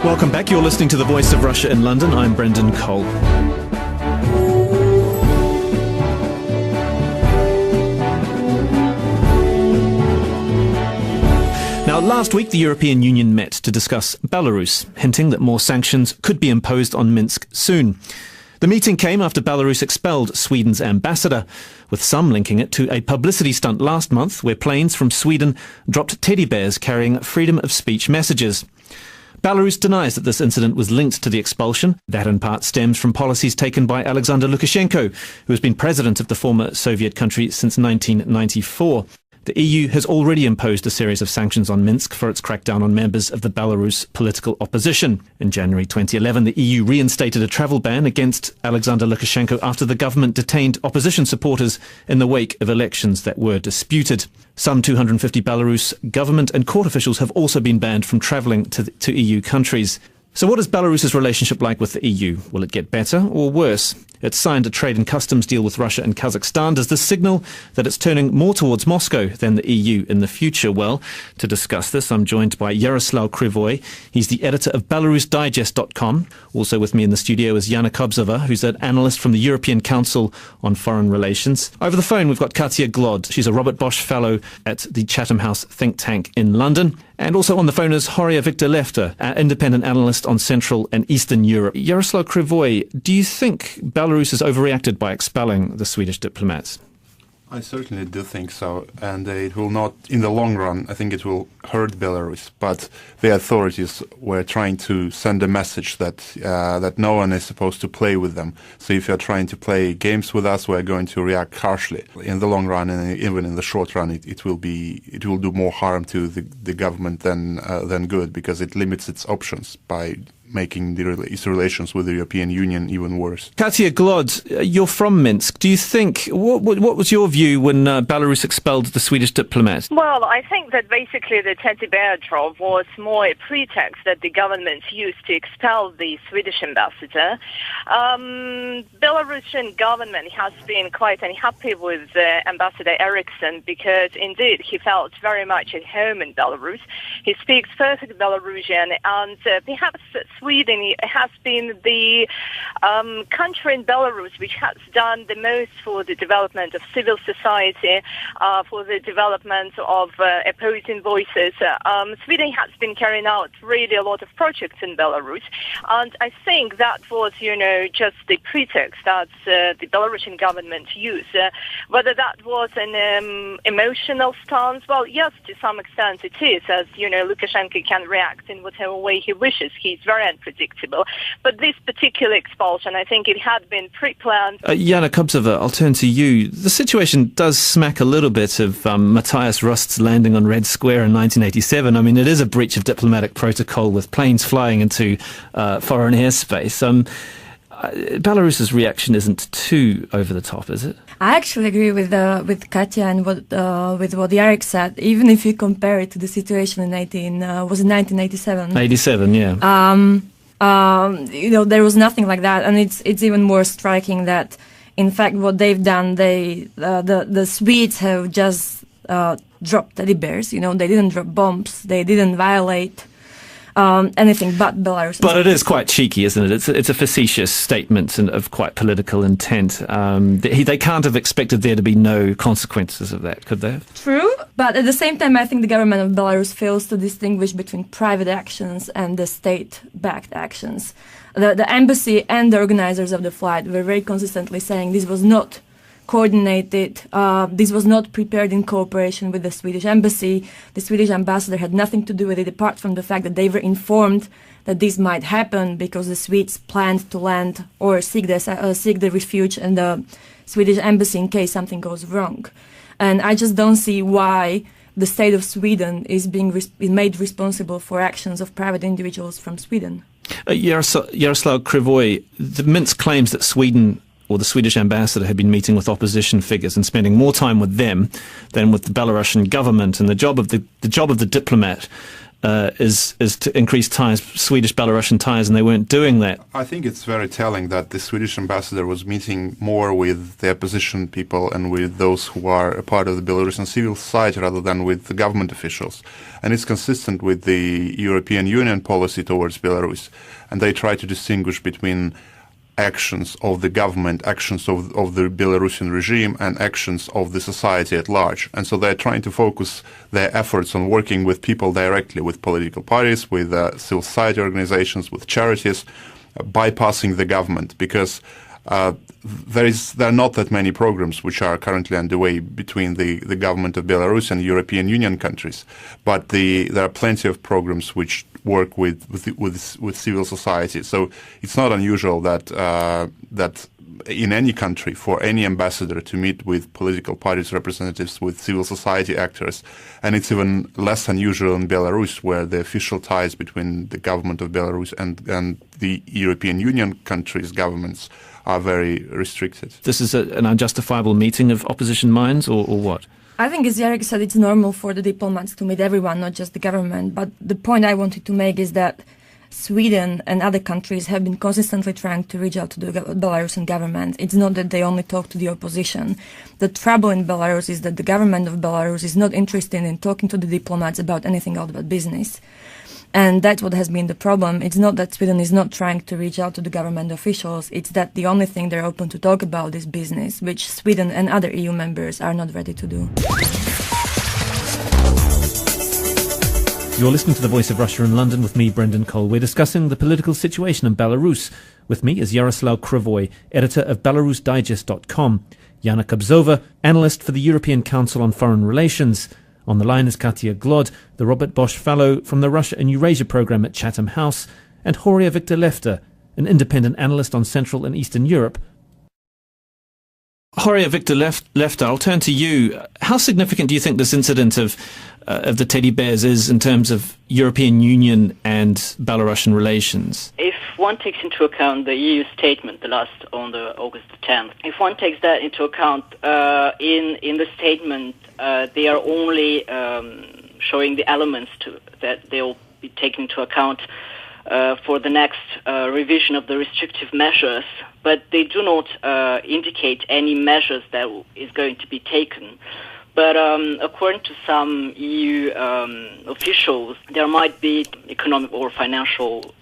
Welcome back. You're listening to The Voice of Russia in London. I'm Brendan Cole. Now, last week the European Union met to discuss Belarus, hinting that more sanctions could be imposed on Minsk soon. The meeting came after Belarus expelled Sweden's ambassador, with some linking it to a publicity stunt last month where planes from Sweden dropped teddy bears carrying freedom of speech messages. Belarus denies that this incident was linked to the expulsion. That in part stems from policies taken by Alexander Lukashenko, who has been president of the former Soviet country since 1994. The EU has already imposed a series of sanctions on Minsk for its crackdown on members of the Belarus political opposition. In January 2011, the EU reinstated a travel ban against Alexander Lukashenko after the government detained opposition supporters in the wake of elections that were disputed. Some 250 Belarus government and court officials have also been banned from travelling to EU countries. So what is Belarus's relationship like with the EU? Will it get better or worse? It's signed a trade and customs deal with Russia and Kazakhstan. Does this signal that it's turning more towards Moscow than the EU in the future? Well, to discuss this, I'm joined by Yaroslav Krivoy. He's the editor of BelarusDigest.com. Also with me in the studio is Yana Kobzova, who's an analyst from the European Council on Foreign Relations. Over the phone, we've got Katya Glod. She's a Robert Bosch Fellow at the Chatham House think tank in London. And also on the phone is Horia Victor-Lefter, an independent analyst on Central and Eastern Europe. Yaroslav Krivoy, do you think Belarus has overreacted by expelling the Swedish diplomats? I certainly do think so, and it will not, in the long run, I think it will hurt Belarus, but the authorities were trying to send a message that that no one is supposed to play with them. So if you're trying to play games with us, we're going to react harshly. In the long run, and even in the short run, it will do more harm to the government than good, because it limits its options by making its relations with the European Union even worse. Katya Glod, you're from Minsk. Do you think, what was your view when Belarus expelled the Swedish diplomat? Well, I think that basically the teddy bear drop was more a pretext that the government used to expel the Swedish ambassador. Belarusian government has been quite unhappy with Ambassador Eriksson because indeed he felt very much at home in Belarus. He speaks perfect Belarusian, and perhaps Sweden has been the country in Belarus which has done the most for the development of civil society, for the development of opposing voices. Sweden has been carrying out really a lot of projects in Belarus, and I think that was, just the pretext that the Belarusian government used. Whether that was an emotional stance, well, yes, to some extent it is, as, Lukashenko can react in whatever way he wishes. He's very unpredictable. But this particular expulsion, I think it had been pre-planned. Yana Kobzova, I'll turn to you. The situation does smack a little bit of Matthias Rust's landing on Red Square in 1987. I mean, it is a breach of diplomatic protocol with planes flying into foreign airspace. Belarus's reaction isn't too over the top, is it? I actually agree with Katya and with what Yarek said. Even if you compare it to the situation in 1987. 87, yeah. There was nothing like that, and it's even more striking that, in fact, what they've done, the Swedes have just dropped teddy bears. They didn't drop bombs. They didn't violate anything but Belarus. But it is quite cheeky, isn't it? It's a facetious statement and of quite political intent. They can't have expected there to be no consequences of that, could they have? True, but at the same time, I think the government of Belarus fails to distinguish between private actions and the state-backed actions. The embassy and the organizers of the flight were very consistently saying this was not coordinated. This was not prepared in cooperation with the Swedish embassy. The Swedish ambassador had nothing to do with it, apart from the fact that they were informed that this might happen because the Swedes planned to land or seek the refuge in the Swedish embassy in case something goes wrong. And I just don't see why the state of Sweden is being made responsible for actions of private individuals from Sweden. Yaroslav Krivoy, the Minsk claims that Sweden or the Swedish ambassador had been meeting with opposition figures and spending more time with them than with the Belarusian government. And the job of the diplomat is to increase ties, Swedish-Belarusian ties, and they weren't doing that. I think it's very telling that the Swedish ambassador was meeting more with the opposition people and with those who are a part of the Belarusian civil society rather than with the government officials. And it's consistent with the European Union policy towards Belarus. And they try to distinguish between actions of the government, actions of the Belarusian regime, and actions of the society at large. And so they're trying to focus their efforts on working with people directly, with political parties, with civil society organizations, with charities, bypassing the government, because there are not that many programs which are currently underway between the government of Belarus and European Union countries. But there are plenty of programs which work with civil society. So it's not unusual that in any country for any ambassador to meet with political parties representatives, with civil society actors. And it's even less unusual in Belarus, where the official ties between the government of Belarus and the European Union countries' governments are very restricted. This is an unjustifiable meeting of opposition minds, or what? I think, as Jarek said, it's normal for the diplomats to meet everyone, not just the government. But the point I wanted to make is that Sweden and other countries have been consistently trying to reach out to the Belarusian government. It's not that they only talk to the opposition. The trouble in Belarus is that the government of Belarus is not interested in talking to the diplomats about anything else but business. And that's what has been the problem. It's not that Sweden is not trying to reach out to the government officials. It's that the only thing they're open to talk about is business, which Sweden and other EU members are not ready to do. You're listening to The Voice of Russia in London with me, Brendan Cole. We're discussing the political situation in Belarus. With me is Yaroslav Krivoy, editor of BelarusDigest.com. Yana Kobzova, analyst for the European Council on Foreign Relations. On the line is Katia Glod, the Robert Bosch Fellow from the Russia and Eurasia programme at Chatham House, and Horia Victor-Lefter, an independent analyst on Central and Eastern Europe. Horia Victor-Lefter, I'll turn to you. How significant do you think this incident of the teddy bears is in terms of European Union and Belarusian relations? If one takes into account the EU statement, the last on the August 10th, if one takes that into account, in the statement, they are only showing the elements that they will be taken into account for the next revision of the restrictive measures, but they do not indicate any measures that is going to be taken. But according to some EU officials, there might be economic or financial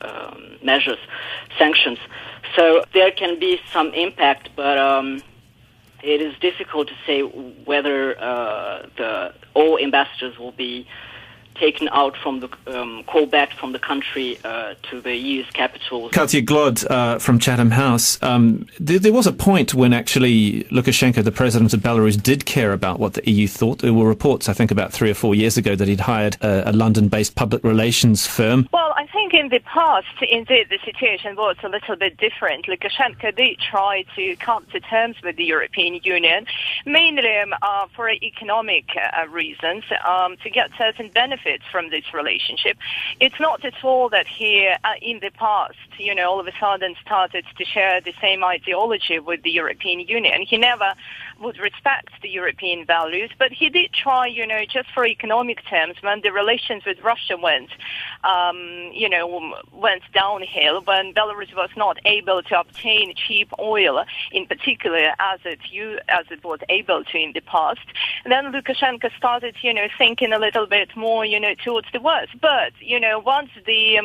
measures, sanctions. So there can be some impact, but it is difficult to say whether all ambassadors will be taken out from the call back from the country to the EU's capital. Katia Glod from Chatham House. There was a point when actually Lukashenko, the president of Belarus, did care about what the EU thought. There were reports, I think, about 3 or 4 years ago that he'd hired a London-based public relations firm. Well, I think in the past, indeed, the situation was a little bit different. Lukashenko did try to come to terms with the European Union, mainly for economic reasons, to get certain benefits from this relationship. It's not at all that he, in the past, all of a sudden started to share the same ideology with the European Union. He never would respect the European values, but he did try, just for economic terms, when the relations with Russia went downhill, when Belarus was not able to obtain cheap oil, in particular, as it was able to in the past, then Lukashenko started, thinking a little bit more, towards the west. But, once the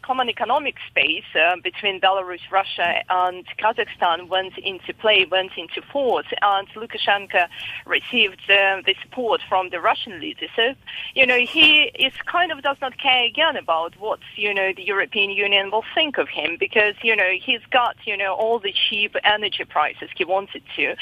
common economic space between Belarus, Russia, and Kazakhstan went into play, went into force, and Lukashenko received the support from the Russian leadership, he does not care again about what, the European Union will think of him, because, he's got, all the cheap energy prices he wanted to.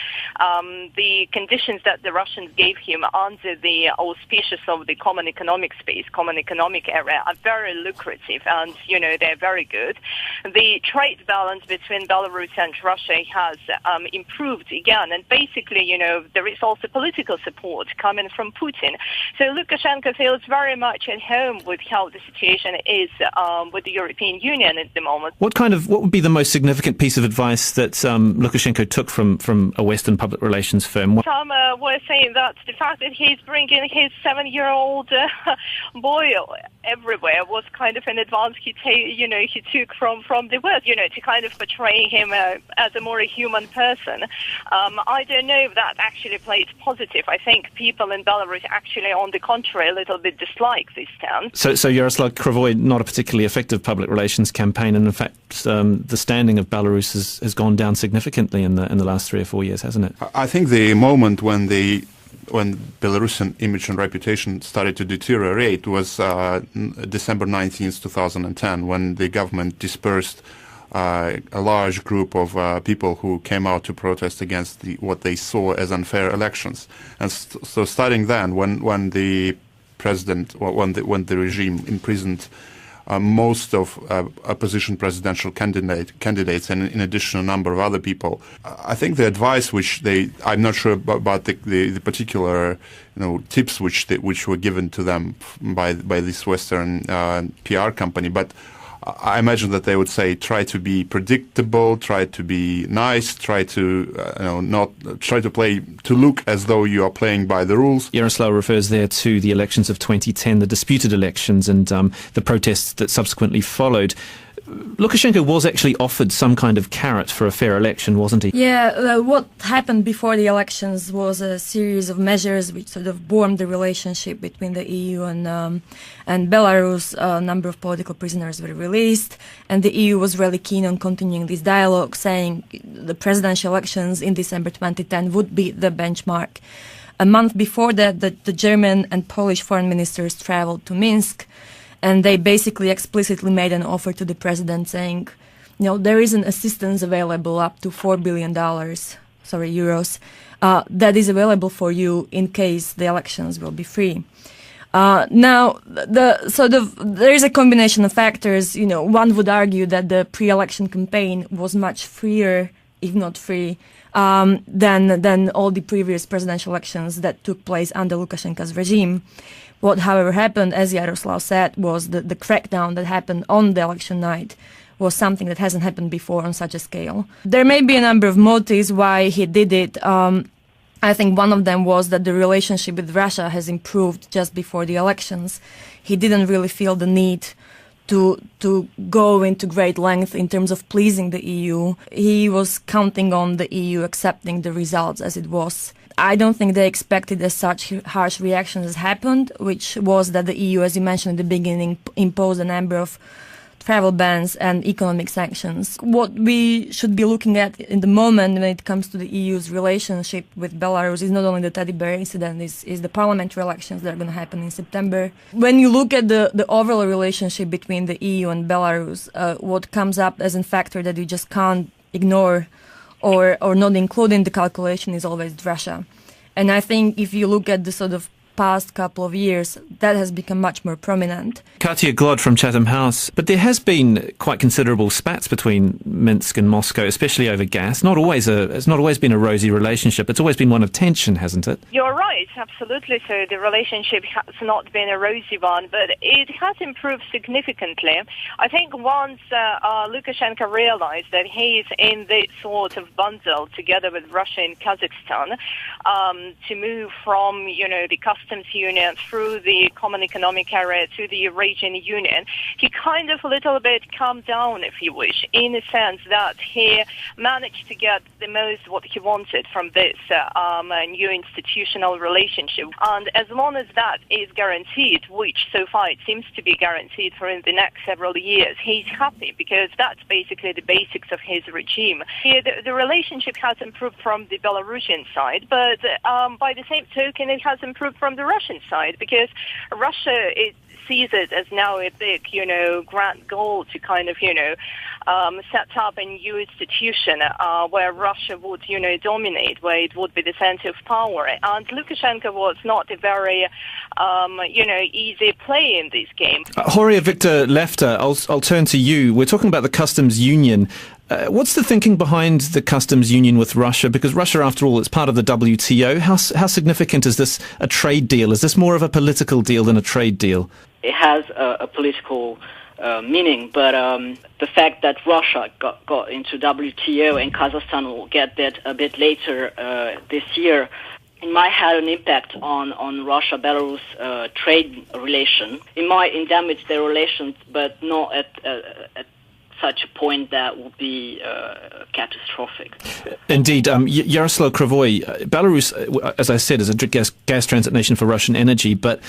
The conditions that the Russians gave him under the auspices of the common economic space, common economic area, are very lucrative, and, they're very good. The trade balance between Belarus and Russia has improved again, and basically, there is also political support coming from Putin. So Lukashenko feels very much at home with how the situation is with the European Union at the moment. What would be the most significant piece of advice that Lukashenko took from a Western public relations firm? Some were saying that the fact that he's bringing his 7-year-old boy everywhere was kind of an advance he took from the West, to kind of portray him as a more human person. I don't know if that actually plays positive. I think people in Belarus actually, on the contrary, a little bit dislike this stance. So Yaroslav Krivoy, not a particularly effective public relations campaign, and in fact, the standing of Belarus has gone down significantly in the last 3 or 4 years, hasn't it? I think the moment when Belarusian image and reputation started to deteriorate was December 19th, 2010, when the government dispersed a large group of people who came out to protest against what they saw as unfair elections. And so starting then, when the president, when the regime imprisoned most of opposition presidential candidates and in addition a number of other people, I think the advice which I'm not sure about the particular tips which were given to them by this Western PR company, but I imagine that they would say try to be predictable, try to be nice, try to look as though you are playing by the rules. Yaroslav refers there to the elections of 2010, the disputed elections, and the protests that subsequently followed. Lukashenko was actually offered some kind of carrot for a fair election, wasn't he? Yeah, what happened before the elections was a series of measures which sort of boomed the relationship between the EU and Belarus. A number of political prisoners were released, and the EU was really keen on continuing this dialogue, saying the presidential elections in December 2010 would be the benchmark. A month before that, the German and Polish foreign ministers traveled to Minsk, and they basically explicitly made an offer to the president saying, there is an assistance available up to $4 billion, euros, that is available for you in case the elections will be free. Now, there is a combination of factors. One would argue that the pre-election campaign was much freer, if not free, than all the previous presidential elections that took place under Lukashenko's regime. What, however, happened, as Yaroslav said, was the crackdown that happened on the election night was something that hasn't happened before on such a scale. There may be a number of motives why he did it. I think one of them was that the relationship with Russia has improved just before the elections. He didn't really feel the need to go into great length in terms of pleasing the EU. He was counting on the EU accepting the results as it was. I don't think they expected as such harsh reactions as happened, which was that the EU, as you mentioned at the beginning, imposed a number of travel bans and economic sanctions. What we should be looking at in the moment when it comes to the EU's relationship with Belarus is not only the teddy bear incident, is the parliamentary elections that are going to happen in September. When you look at the overall relationship between the EU and Belarus, what comes up as a factor that you just can't ignore or not include in the calculation is always Russia. And I think if you look at the sort of past couple of years, that has become much more prominent. Katya Glod from Chatham House. But there has been quite considerable spats between Minsk and Moscow, especially over gas. It's not always been a rosy relationship. It's always been one of tension, hasn't it? You're right, absolutely. So the relationship has not been a rosy one, but it has improved significantly. I think once Lukashenko realized that he is in this sort of bundle together with Russia and Kazakhstan to move from, the customs union through the common economic area to the Eurasian Union, he kind of a little bit calmed down, if you wish, in a sense that he managed to get the most what he wanted from this new institutional relationship. And as long as that is guaranteed, which so far it seems to be guaranteed for the next several years, he's happy because that's basically the basics of his regime. The relationship has improved from the Belarusian side, but by the same token, it has improved from the Russian side because Russia sees it as now a big, grand goal to kind of, set up a new institution where Russia would, dominate, where it would be the center of power. And Lukashenko was not a very, easy play in this game. Horia Victor Lefter, I'll turn to you. We're talking about the customs union. What's the thinking behind the customs union with Russia? Because Russia, after all, is part of the WTO. How significant is this a trade deal? Is this more of a political deal than a trade deal? It has a political meaning, but the fact that Russia got into WTO and Kazakhstan will get that a bit later this year it might have an impact on Russia-Belarus trade relation. It might damage their relations, but not at such a point that would be catastrophic. Indeed. Yaroslav Krivoy, Belarus, as I said, is a gas transit nation for Russian energy, but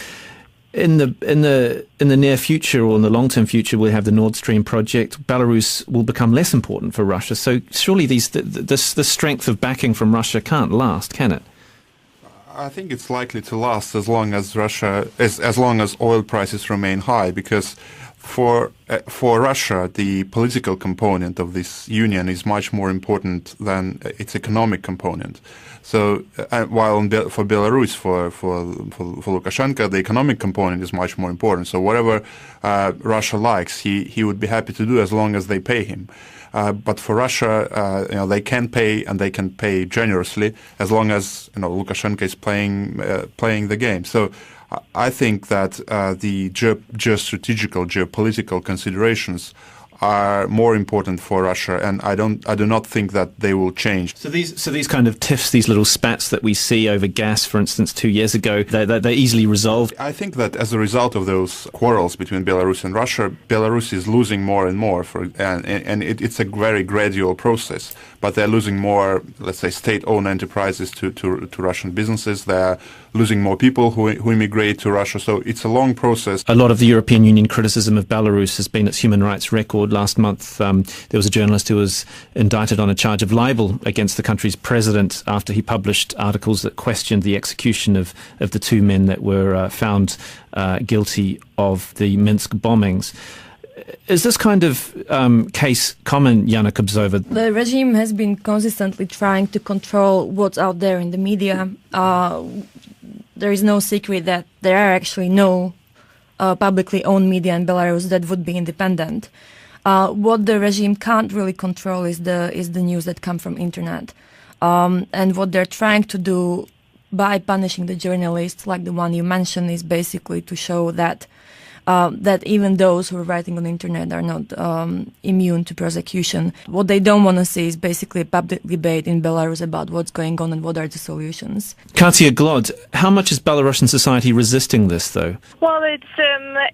in the near future or in the long-term future, we'll have the Nord Stream project. Belarus will become less important for Russia. So surely the strength of backing from Russia can't last, can it? I think it's likely to last as long as as long as oil prices remain high, because for Russia, the political component of this union is much more important than its economic component. So while for Belarus, for Lukashenko, the economic component is much more important. So whatever Russia likes, he would be happy to do as long as they pay him. But for Russia, they can pay, and they can pay generously as long as Lukashenko is playing the game. So I think that the geostrategical, geopolitical considerations are more important for Russia, and I do not think that they will change. So these kind of tiffs, these little spats that we see over gas, for instance, 2 years ago, they're easily resolved. I think that as a result of those quarrels between Belarus and Russia, Belarus is losing more and more, and it's a very gradual process. But they're losing more, let's say, state-owned enterprises to Russian businesses. They're losing more people who immigrate to Russia. So it's a long process. A lot of the European Union criticism of Belarus has been its human rights record. Last month, there was a journalist who was indicted on a charge of libel against the country's president after he published articles that questioned the execution of the two men that were found guilty of the Minsk bombings. Is this kind of case common, Yana Kubzova? The regime has been consistently trying to control what's out there in the media. There is no secret that there are actually no publicly owned media in Belarus that would be independent. What the regime can't really control is the news that come from internet. And what they're trying to do by punishing the journalists, like the one you mentioned, is basically to show that that even those who are writing on the internet are not immune to prosecution. What they don't want to see is basically a public debate in Belarus about what's going on and what are the solutions. Katia Glod, how much is Belarusian society resisting this, though? Well,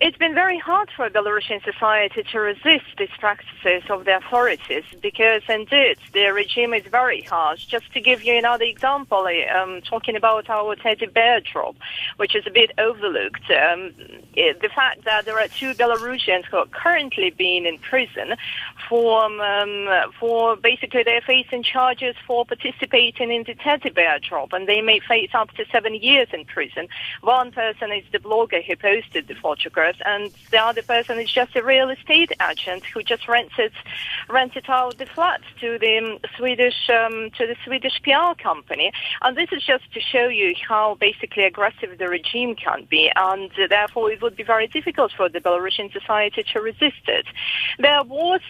it's been very hard for Belarusian society to resist these practices of the authorities, because indeed the regime is very harsh. Just to give you another example, talking about our teddy bear drop, which is a bit overlooked. The fact that there are two Belarusians who are currently being in prison for basically they're facing charges for participating in the teddy bear drop, and they may face up to 7 years in prison. One person is the blogger who posted the photographs, and the other person is just a real estate agent who just rented out the flats to the Swedish PR company. And this is just to show you how basically aggressive the regime can be, and therefore it would be very difficult for the Belarusian society to resist it. There was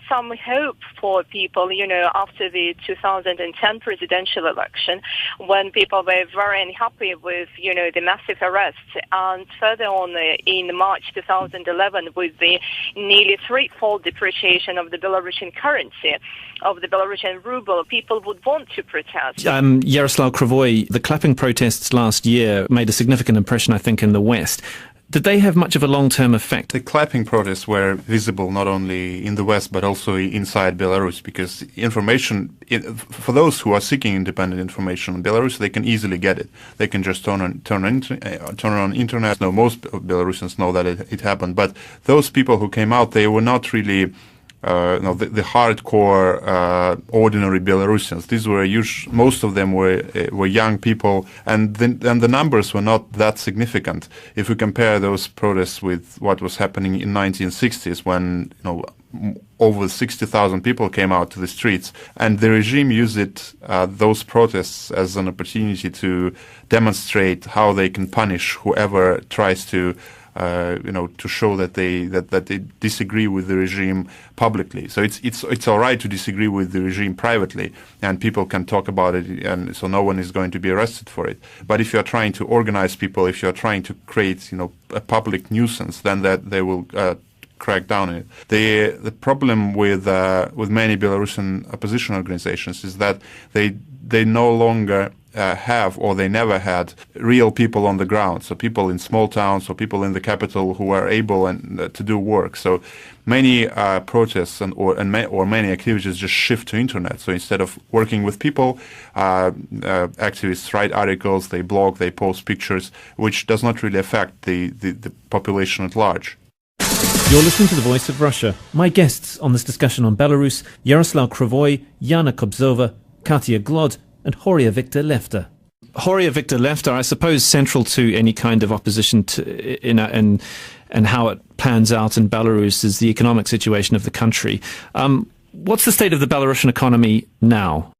some hope for people, after the 2010 presidential election, when people were very unhappy with, the massive arrests, and further on in March 2011 with the nearly threefold depreciation of the Belarusian currency, of the Belarusian ruble, people would want to protest. Yaroslav Krivoy, the clapping protests last year made a significant impression, I think, in the West. Did they have much of a long-term effect? The clapping protests were visible not only in the West but also inside Belarus, because information, for those who are seeking independent information in Belarus, they can easily get it. They can just turn on internet. No, most Belarusians know that it happened, but those people who came out, they were not really the hardcore ordinary Belarusians. These were most of them were young people, and the numbers were not that significant if we compare those protests with what was happening in 1960s, when over 60,000 people came out to the streets, and the regime used those protests as an opportunity to demonstrate how they can punish whoever tries to to show that they disagree with the regime publicly. So it's all right to disagree with the regime privately, and people can talk about it, and so no one is going to be arrested for it. But if you are trying to organize people, if you are trying to create a public nuisance, then that they will crack down on it. The problem with many Belarusian opposition organizations is that they no longer have, or they never had, real people on the ground. So people in small towns or people in the capital who are able to do work. So many protests or many activities just shift to internet. So instead of working with people, activists write articles, they blog, they post pictures, which does not really affect the population at large. You're listening to The Voice of Russia. My guests on this discussion on Belarus: Yaroslav Krivoy, Yana Kobzova, Katia Glod, and Horia Victor Lefter. Horia Victor Lefter, I suppose central to any kind of opposition and how it pans out in Belarus is the economic situation of the country. What's the state of the Belarusian economy now?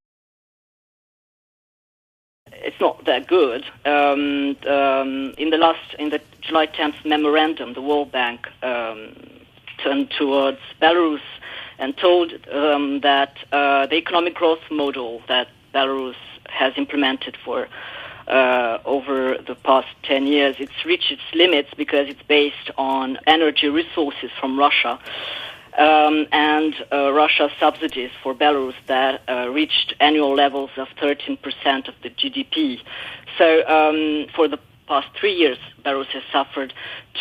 It's not that good. In the July 10th memorandum, the World Bank turned towards Belarus and told that the economic growth model that Belarus has implemented for over the past 10 years, it's reached its limits because it's based on energy resources from Russia and Russia's subsidies for Belarus that reached annual levels of 13% of the GDP. So for the past 3 years, Belarus has suffered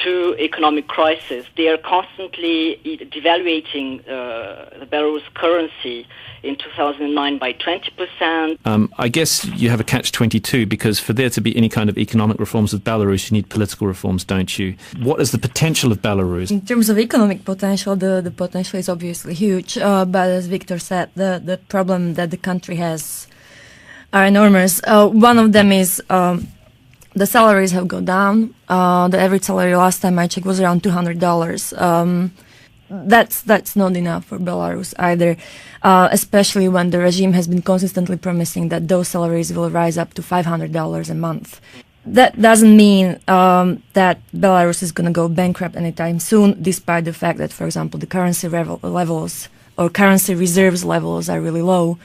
two economic crises. They are constantly devaluating the Belarus currency in 2009 by 20%. I guess you have a catch-22 because for there to be any kind of economic reforms of Belarus, you need political reforms, don't you? What is the potential of Belarus? In terms of economic potential, the potential is obviously huge. But as Victor said, the problem that the country has are enormous. One of them is the salaries have gone down. The average salary last time I checked was around $200. That's not enough for Belarus either, especially when the regime has been consistently promising that those salaries will rise up to $500 a month. That doesn't mean that Belarus is going to go bankrupt anytime soon, despite the fact that, for example, the currency levels or currency reserves levels are really low.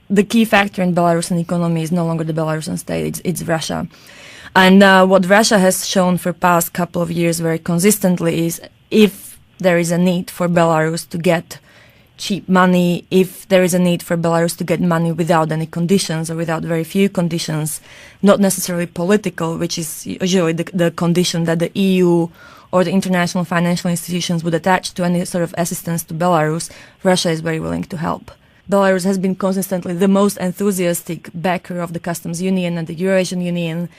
The key factor in Belarusian economy is no longer the Belarusian state, it's Russia. And what Russia has shown for past couple of years very consistently is if there is a need for Belarus to get cheap money, if there is a need for Belarus to get money without any conditions or without very few conditions, not necessarily political, which is usually the condition that the EU or the international financial institutions would attach to any sort of assistance to Belarus, Russia is very willing to help. Belarus has been consistently the most enthusiastic backer of the customs union and the Eurasian Union.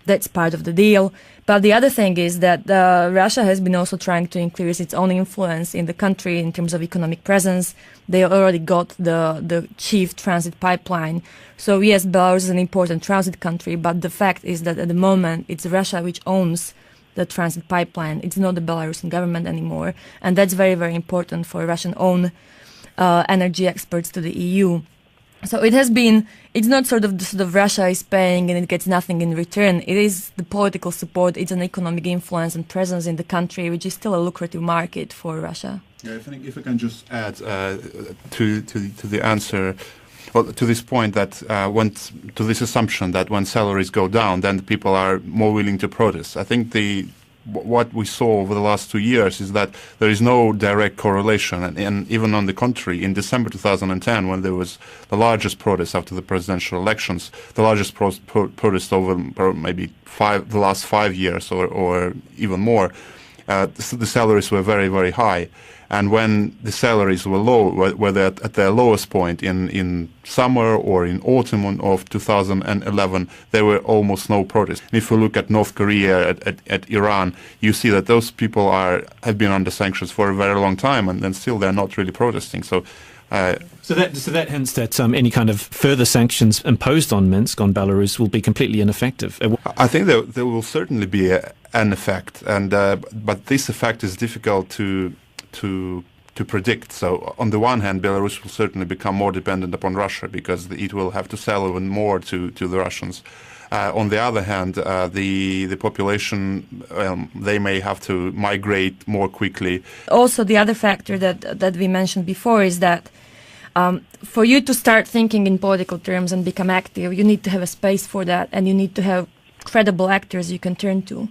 That's part of the deal. But the other thing is that Russia has been also trying to increase its own influence in the country in terms of economic presence. They already got the chief transit pipeline. So yes, Belarus is an important transit country, but the fact is that at the moment it's Russia which owns the transit pipeline. It's not the Belarusian government anymore. And that's very, very important for Russian-owned energy exports to the EU. So it's not sort of Russia is paying and it gets nothing in return. It is the political support, it's an economic influence and presence in the country, which is still a lucrative market for Russia. Yeah, I think if I can just add to the answer, well, to this point that to this assumption that when salaries go down, then people are more willing to protest. I think what we saw over the last 2 years is that there is no direct correlation, and even on the contrary, in December 2010, when there was the largest protest after the presidential elections, the largest protest over maybe the last 5 years or even more, the salaries were very, very high. And when the salaries were low, whether at their lowest point in summer or in autumn of 2011, there were almost no protests. And if you look at North Korea, at Iran, you see that those people have been under sanctions for a very long time, and then still they're not really protesting. So that hints that any kind of further sanctions imposed on Minsk, on Belarus, will be completely ineffective. I think there will certainly be an effect, but this effect is difficult to predict. So on the one hand, Belarus will certainly become more dependent upon Russia because it will have to sell even more to the Russians. On the other hand, the population, they may have to migrate more quickly. Also, the other factor that we mentioned before is that for you to start thinking in political terms and become active, you need to have a space for that, and you need to have credible actors you can turn to.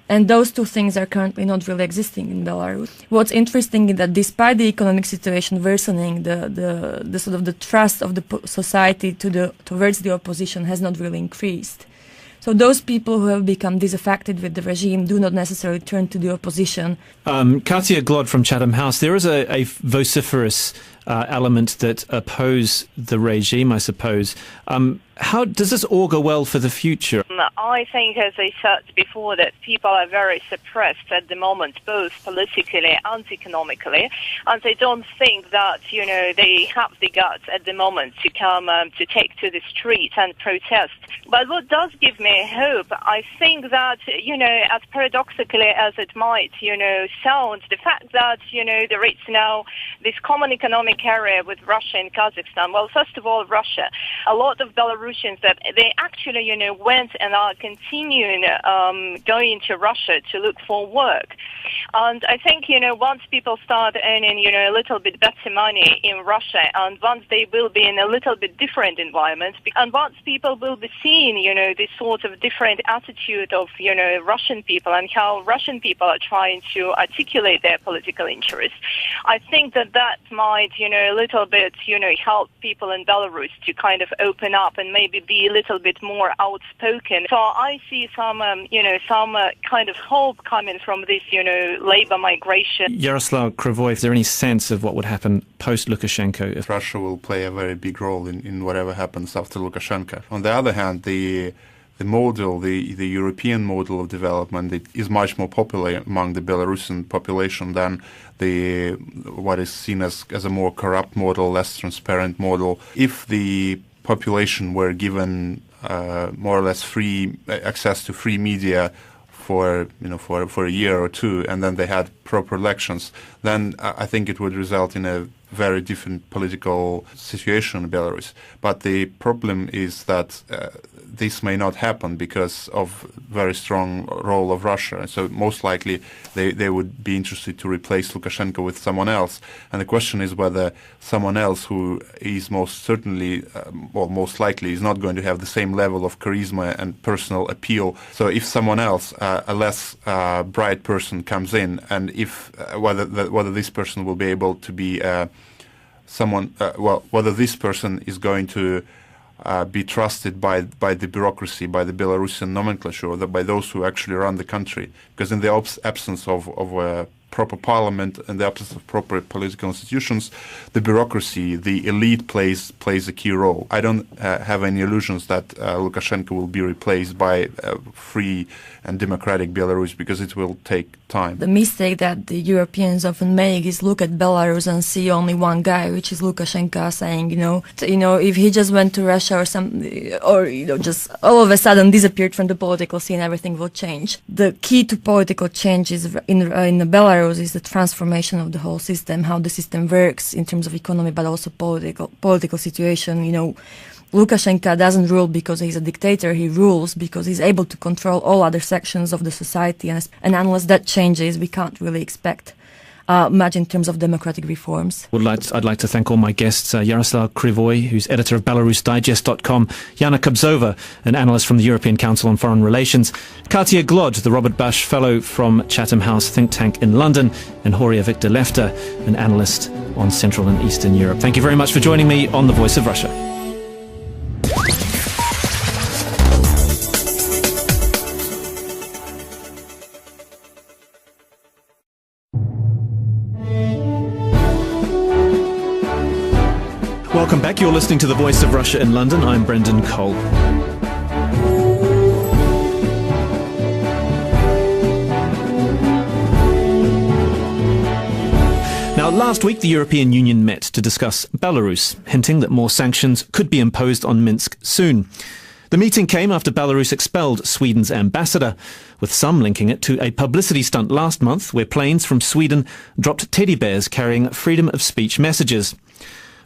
And those two things are currently not really existing in Belarus. What's interesting is that despite the economic situation worsening, the sort of the trust of the society towards the opposition has not really increased. So those people who have become disaffected with the regime do not necessarily turn to the opposition. Katia Glod from Chatham House, there is a vociferous element that oppose the regime, I suppose. How does this augur well for the future? I think, as I said before, that people are very suppressed at the moment, both politically and economically, and I don't think that, they have the guts at the moment to come to take to the streets and protest. But what does give me hope, I think that, as paradoxically as it might, sound, the fact that, there is now this common economic area with Russia and Kazakhstan. Well, first of all, Russia. A lot of Belarusians that they actually, went and are continuing going to Russia to look for work. And I think, once people start earning, a little bit better money in Russia, and once they will be in a little bit different environment, and once people will be seeing, this sort of different attitude of, Russian people and how Russian people are trying to articulate their political interests, I think that might, a little bit, help people in Belarus to kind of open up and maybe be a little bit more outspoken. So I see some kind of hope coming from this, labor migration. Yaroslav Krivoy, is there any sense of what would happen post-Lukashenko? If Russia will play a very big role in whatever happens after Lukashenko. On the other hand, the European model of development is much more popular among the Belarusian population than what is seen as a more corrupt model, less transparent model. If the population were given more or less free access to free media for a year or two, and then they had proper elections, then I think it would result in a very different political situation in Belarus. But the problem is that this may not happen because of very strong role of Russia. So most likely they would be interested to replace Lukashenko with someone else. And the question is whether someone else who is most likely is not going to have the same level of charisma and personal appeal. So if someone else, a less bright person, comes in, and if whether this person will be able to be whether this person is going to be trusted by the bureaucracy, by the Belarusian nomenclature, or by those who actually run the country. Because in the absence of a proper parliament and the absence of proper political institutions, the bureaucracy, the elite plays a key role. I don't have any illusions that Lukashenko will be replaced by free and democratic Belarus, because it will take time. The mistake that the Europeans often make is look at Belarus and see only one guy, which is Lukashenko, saying, if he just went to Russia or just all of a sudden disappeared from the political scene, everything will change. The key to political change is in Belarus is the transformation of the whole system, how the system works in terms of economy, but also political situation. Lukashenko doesn't rule because he's a dictator. He rules because he's able to control all other sections of the society. And unless that changes, we can't really expect much in terms of democratic reforms. I'd like to thank all my guests, Yaroslav Krivoy, who's editor of BelarusDigest.com, Jana Kubzova, an analyst from the European Council on Foreign Relations, Katia Glod, the Robert Bush Fellow from Chatham House think tank in London, and Horia Victor Lefter, an analyst on Central and Eastern Europe. Thank you very much for joining me on The Voice of Russia. Welcome back. You're listening to The Voice of Russia in London. I'm Brendan Cole. Now, last week the European Union met to discuss Belarus, hinting that more sanctions could be imposed on Minsk soon. The meeting came after Belarus expelled Sweden's ambassador, with some linking it to a publicity stunt last month where planes from Sweden dropped teddy bears carrying freedom of speech messages.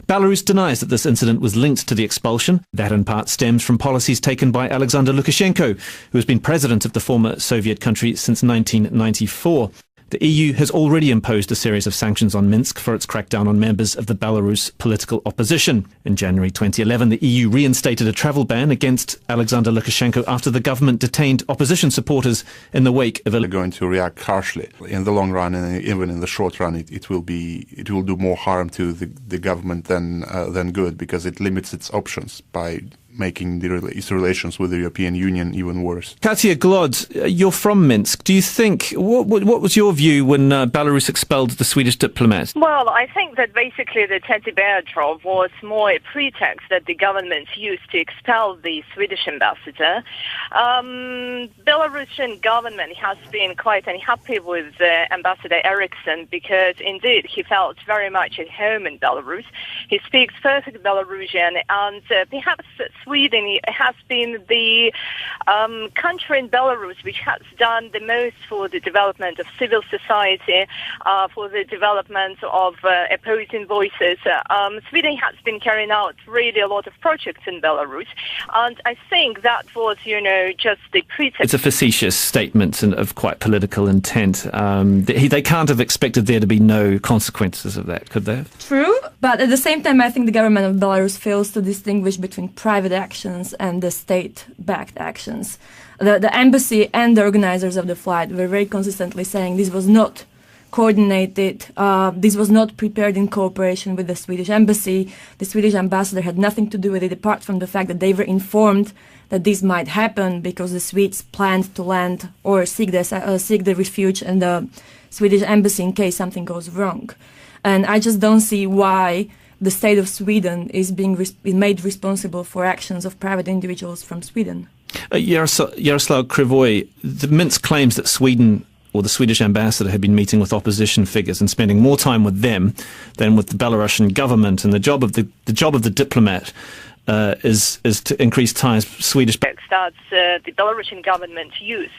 Belarus denies that this incident was linked to the expulsion. That in part stems from policies taken by Alexander Lukashenko, who has been president of the former Soviet country since 1994. The EU has already imposed a series of sanctions on Minsk for its crackdown on members of the Belarus political opposition. In January 2011, the EU reinstated a travel ban against Alexander Lukashenko after the government detained opposition supporters in the wake of They're going to react harshly. In the long run, and even in the short run, it will do more harm to the government than good, because it limits its options by making its relations with the European Union even worse. Katya Glod, you're from Minsk. Do you think, what was your view when Belarus expelled the Swedish diplomat? Well, I think that basically the Sergey Lavrov was more a pretext that the government used to expel the Swedish ambassador. Belarusian government has been quite unhappy with Ambassador Eriksson because indeed he felt very much at home in Belarus. He speaks perfect Belarusian, and perhaps Sweden has been the country in Belarus which has done the most for the development of civil society, for the development of opposing voices. Sweden has been carrying out really a lot of projects in Belarus, and I think that was, just the pretext. It's a facetious statement and of quite political intent. They can't have expected there to be no consequences of that, could they? True, but at the same time, I think the government of Belarus fails to distinguish between private actions and the state-backed actions. The embassy and the organizers of the flight were very consistently saying this was not coordinated, this was not prepared in cooperation with the Swedish embassy. The Swedish ambassador had nothing to do with it, apart from the fact that they were informed that this might happen because the Swedes planned to land or seek the refuge in the Swedish embassy in case something goes wrong. And I just don't see why the state of Sweden is being made responsible for actions of private individuals from Sweden. Yaroslav Krivoy, the Minsk claims that Sweden or the Swedish ambassador had been meeting with opposition figures and spending more time with them than with the Belarusian government, and the job of the diplomat is to increase ties with Swedish. That the Belarusian government used.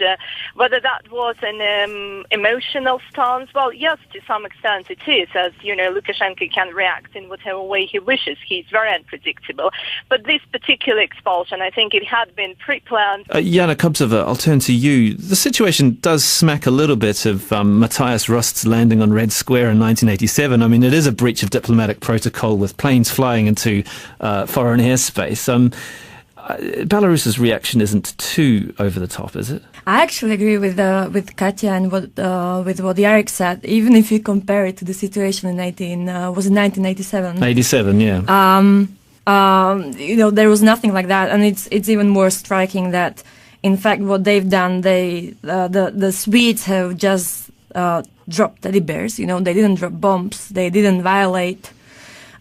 Whether that was an emotional stance, well, yes, to some extent it is. As Lukashenko can react in whatever way he wishes. He's very unpredictable. But this particular expulsion, I think it had been pre-planned. Yana Kubzova, I'll turn to you. The situation does smack a little bit of Matthias Rost's landing on Red Square in 1987. I mean, it is a breach of diplomatic protocol with planes flying into foreign airspace. Belarus's reaction isn't too over the top, is it? I actually agree with Katya and with what Jarek said. Even if you compare it to the situation in 1987. 87, yeah. There was nothing like that, and it's even more striking that, in fact, what they've done, the Swedes have just dropped teddy bears. They didn't drop bombs. They didn't violate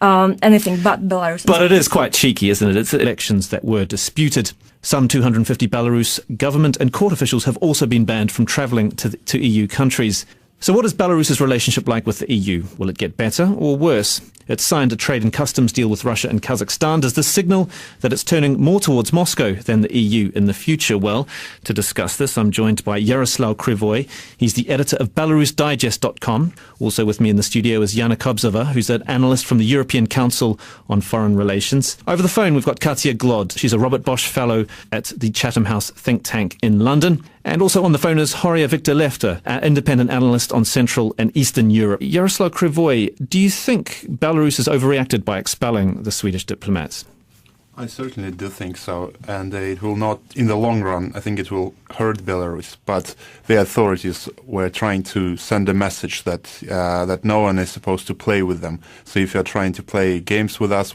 anything but Belarus. But it is quite cheeky, isn't it? It's elections that were disputed. Some 250 Belarus government and court officials have also been banned from travelling to EU countries. So what is Belarus's relationship like with the EU? Will it get better or worse? It's signed a trade and customs deal with Russia and Kazakhstan. Does this signal that it's turning more towards Moscow than the EU in the future? Well, to discuss this, I'm joined by Yaroslav Krivoy. He's the editor of BelarusDigest.com. Also with me in the studio is Yana Kubzova, who's an analyst from the European Council on Foreign Relations. Over the phone, we've got Katya Glod. She's a Robert Bosch Fellow at the Chatham House think tank in London. And also on the phone is Horia Victor-Lefter, an independent analyst on Central and Eastern Europe. Yaroslav Krivoy, do you think Belarus has overreacted by expelling the Swedish diplomats? I certainly do think so, and it will not, in the long run, I think it will hurt Belarus, but the authorities were trying to send a message that no one is supposed to play with them. So if you're trying to play games with us,